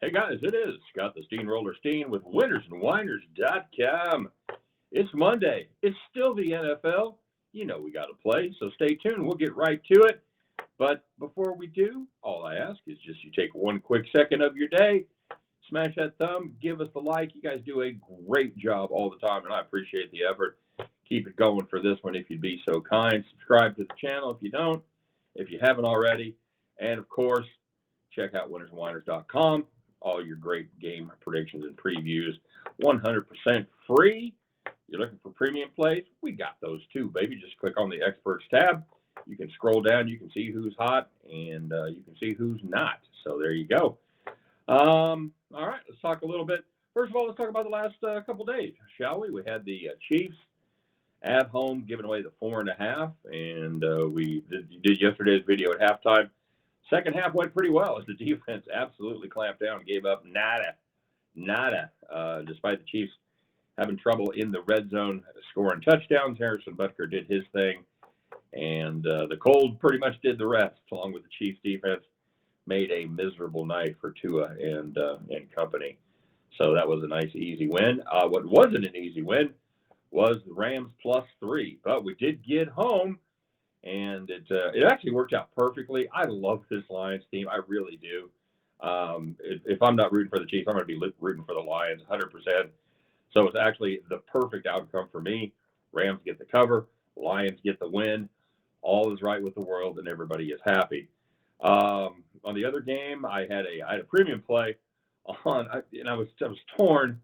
Hey guys, it is Scott the Steehroller Steen with winnersandwhiners.com. It's Monday. It's still the NFL. You know we got to play, so stay tuned. We'll get right to it. But before we do, all I ask is just you take one quick second of your day, smash that thumb, give us the like. You guys do a great job all the time, and I appreciate the effort. Keep it going for this one if you'd be so kind. Subscribe to the channel if you don't, if you haven't already. And, of course, check out winnersandwhiners.com. All your great game predictions and previews, 100% free. You're looking for premium plays? We got those too, baby. Just click on the Experts tab. You can scroll down. You can see who's hot, and you can see who's not. So there you go. All right, let's talk a little bit. First of all, let's talk about the last couple days, shall we? We had the Chiefs at home giving away the 4.5, and we did yesterday's video at halftime. Second half went pretty well as the defense absolutely clamped down and gave up nada, despite the Chiefs having trouble in the red zone scoring touchdowns. Harrison Butker did his thing, and the cold pretty much did the rest, along with the Chiefs defense. Made a miserable night for Tua and company. So that was a nice, easy win. What wasn't an easy win was the Rams +3, but we did get home. And it actually worked out perfectly. I love this Lions team. I really do. If I'm not rooting for the Chiefs, I'm going to be rooting for the Lions 100%. So it's actually the perfect outcome for me. Rams get the cover. Lions get the win. All is right with the world, and everybody is happy. On the other game, I had a premium play on, and I was torn.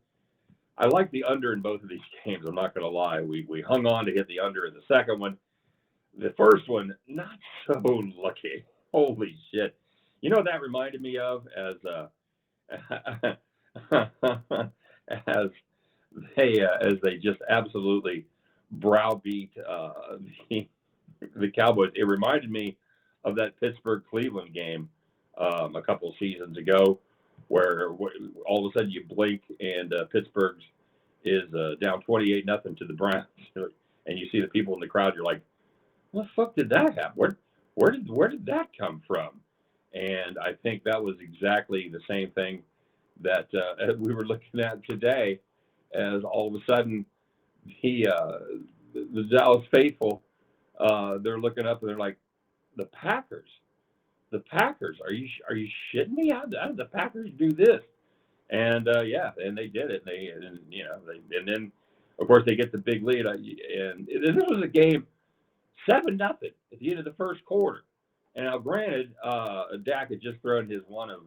I like the under in both of these games. I'm not going to lie. We hung on to hit the under in the second one. The first one, not so lucky. Holy shit! You know what that reminded me of as they just absolutely browbeat the Cowboys. It reminded me of that Pittsburgh-Cleveland game a couple of seasons ago, where all of a sudden you blink and Pittsburgh is down 28-0 to the Browns, and you see the people in the crowd. You're like, what the fuck did that happen? Where did that come from? And I think that was exactly the same thing that we were looking at today, as all of a sudden the Dallas faithful, they're looking up and they're like, the Packers, are you shitting me? How did the Packers do this? And and they did it. And then of course they get the big lead, and this was a game. 7-0 at the end of the first quarter. And now, granted, Dak had just thrown his one of,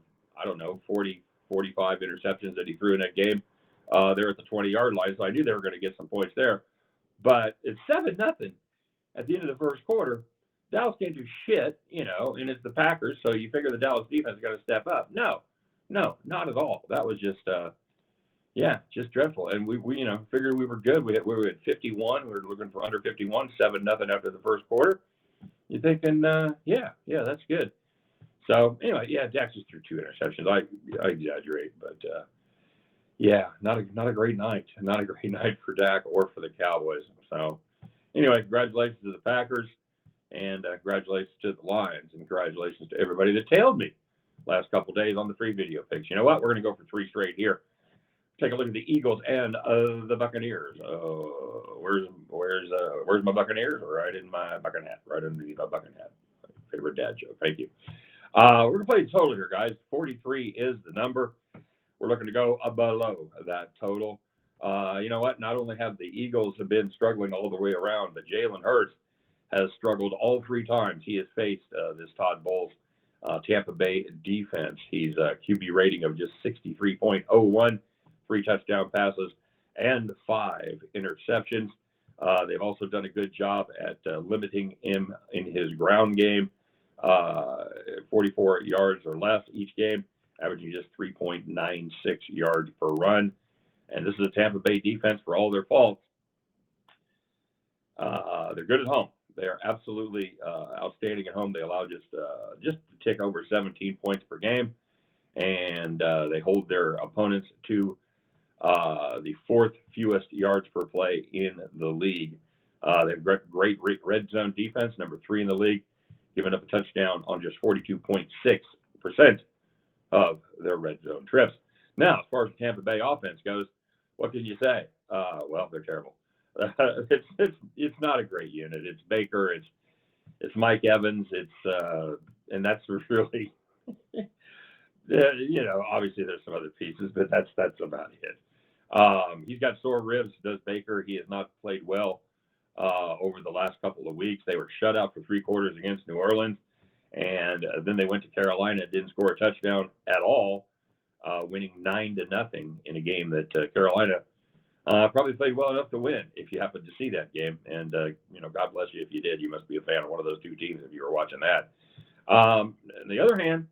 40, 45 interceptions that he threw in that game. They're at the 20-yard line, so I knew they were going to get some points there. But it's 7-0 at the end of the first quarter. Dallas can't do shit, and it's the Packers, so you figure the Dallas defense is going to step up. No, not at all. That was just just dreadful. And we figured we were good. We were at 51. We were looking for under 51, 7-0 after the first quarter. You're thinking, that's good. So anyway, Dax just threw 2 interceptions. I exaggerate, but not a great night. Not a great night for Dak or for the Cowboys. So anyway, congratulations to the Packers, and congratulations to the Lions, and congratulations to everybody that tailed me last couple days on the free video picks. You know what? We're going to go for 3 straight here. Take a look at the Eagles and the Buccaneers. Where's my Buccaneers? Right in my bucket hat. Right underneath my bucket hat. Favorite dad joke. Thank you. We're going to play the total here, guys. 43 is the number. We're looking to go below that total. You know what? Not only have the Eagles been struggling all the way around, but Jalen Hurts has struggled all 3 times he has faced this Todd Bowles Tampa Bay defense. He's a QB rating of just 63.01. 3 touchdown passes, and 5 interceptions. They've also done a good job at limiting him in his ground game, 44 yards or less each game, averaging just 3.96 yards per run. And this is a Tampa Bay defense, for all their faults. They're good at home. They are absolutely outstanding at home. They allow just to tick over 17 points per game, and they hold their opponents to the 4th fewest yards per play in the league. They have great red zone defense, number 3 in the league, giving up a touchdown on just 42.6% of their red zone trips. Now, as far as the Tampa Bay offense goes, what can you say? Well, they're terrible. It's not a great unit. It's Baker. It's Mike Evans. And that's really, obviously there's some other pieces, but that's about it. He's got sore ribs, does Baker. He has not played well over the last couple of weeks. They were shut out for 3 quarters against New Orleans, and then they went to Carolina, didn't score a touchdown at all, winning 9-0 in a game that Carolina probably played well enough to win, if you happen to see that game. And, God bless you if you did. You must be a fan of one of those 2 teams if you were watching that. On the other hand,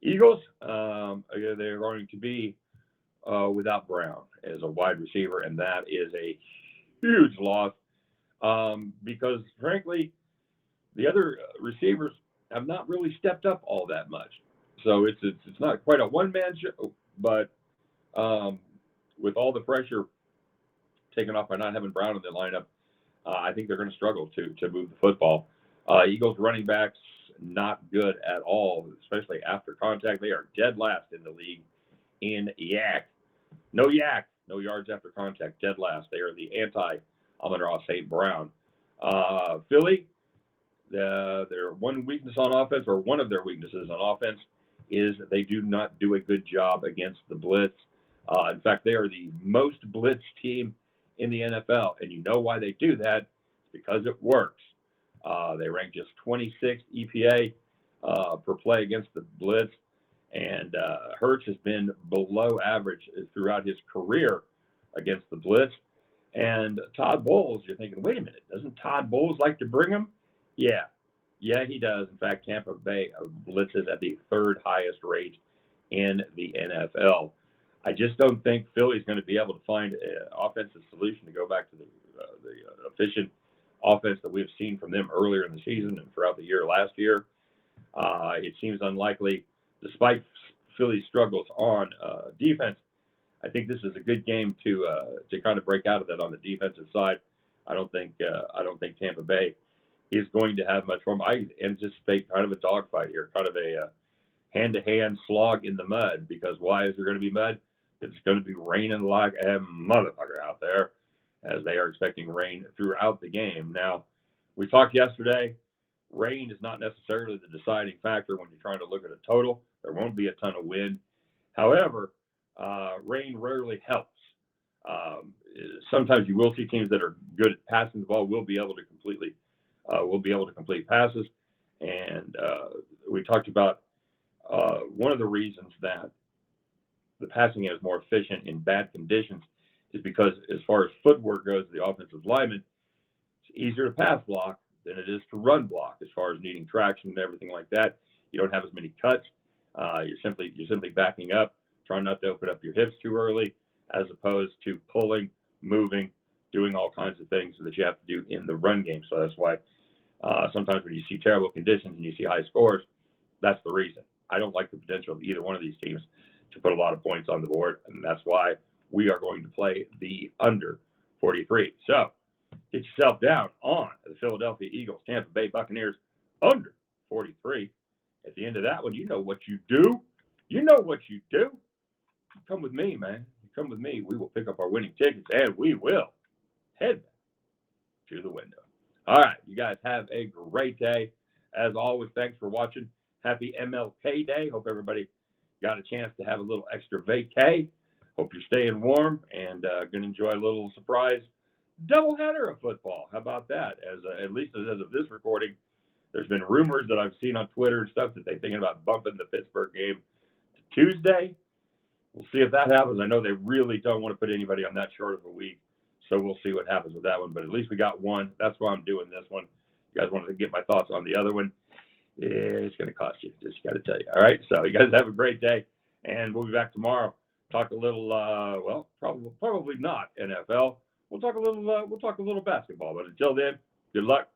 Eagles, they're going to be without Brown as a wide receiver, and that is a huge loss because, frankly, the other receivers have not really stepped up all that much. So it's not quite a one-man show, but with all the pressure taken off by not having Brown in the lineup, I think they're going to struggle to move the football. Eagles running backs, not good at all, especially after contact. They are dead last in the league in yak. No yards after contact, dead last. They are the anti-Amon-Ra St. Brown. Philly, their one weakness on offense, or one of their weaknesses on offense, is that they do not do a good job against the blitz. In fact, they are the most blitz team in the NFL, and you know why they do that? Because it works. They rank just 26th EPA per play against the blitz, and Hurts has been below average throughout his career against the blitz. And Todd Bowles, you're thinking, wait a minute, doesn't Todd Bowles like to bring him? Yeah, he does. In fact, Tampa Bay blitzes at the 3rd highest rate in the NFL. I just don't think Philly's going to be able to find an offensive solution to go back to the efficient offense that we've seen from them earlier in the season and throughout the year last year. It seems unlikely, despite Philly's struggles on defense. I think this is a good game to kind of break out of that on the defensive side. I don't think Tampa Bay is going to have much room. I anticipate kind of a dogfight here, kind of a hand-to-hand slog in the mud. Because why is there going to be mud? It's going to be raining like a motherfucker out there, as they are expecting rain throughout the game. Now, we talked yesterday, rain is not necessarily the deciding factor when you're trying to look at a total. There won't be a ton of wind. However, rain rarely helps. Sometimes you will see teams that are good at passing the ball will be able to complete passes. And we talked about one of the reasons that the passing game is more efficient in bad conditions is because, as far as footwork goes, the offensive lineman, it's easier to pass block than it is to run block, as far as needing traction and everything like that. You don't have as many cuts. You're simply backing up, trying not to open up your hips too early, as opposed to pulling, moving, doing all kinds of things that you have to do in the run game. So that's why sometimes when you see terrible conditions and you see high scores, that's the reason. I don't like the potential of either one of these teams to put a lot of points on the board, and that's why we are going to play the under 43. So get yourself down on the Philadelphia Eagles, Tampa Bay Buccaneers under 43. At the end of that one, you know what you do. You know what you do. Come with me, man. Come with me. We will pick up our winning tickets, and we will head to the window. All right, you guys have a great day. As always, thanks for watching. Happy MLK Day. Hope everybody got a chance to have a little extra vacay. Hope you're staying warm and going to enjoy a little surprise doubleheader of football. How about that? At least as of this recording, there's been rumors that I've seen on Twitter and stuff that they're thinking about bumping the Pittsburgh game to Tuesday. We'll see if that happens. I know they really don't want to put anybody on that short of a week, so we'll see what happens with that one. But at least we got one. That's why I'm doing this one. You guys wanted to get my thoughts on the other one. It's going to cost you. Just got to tell you. All right. So you guys have a great day, and we'll be back tomorrow. Talk a little. Probably not NFL. We'll talk a little basketball. But until then, good luck.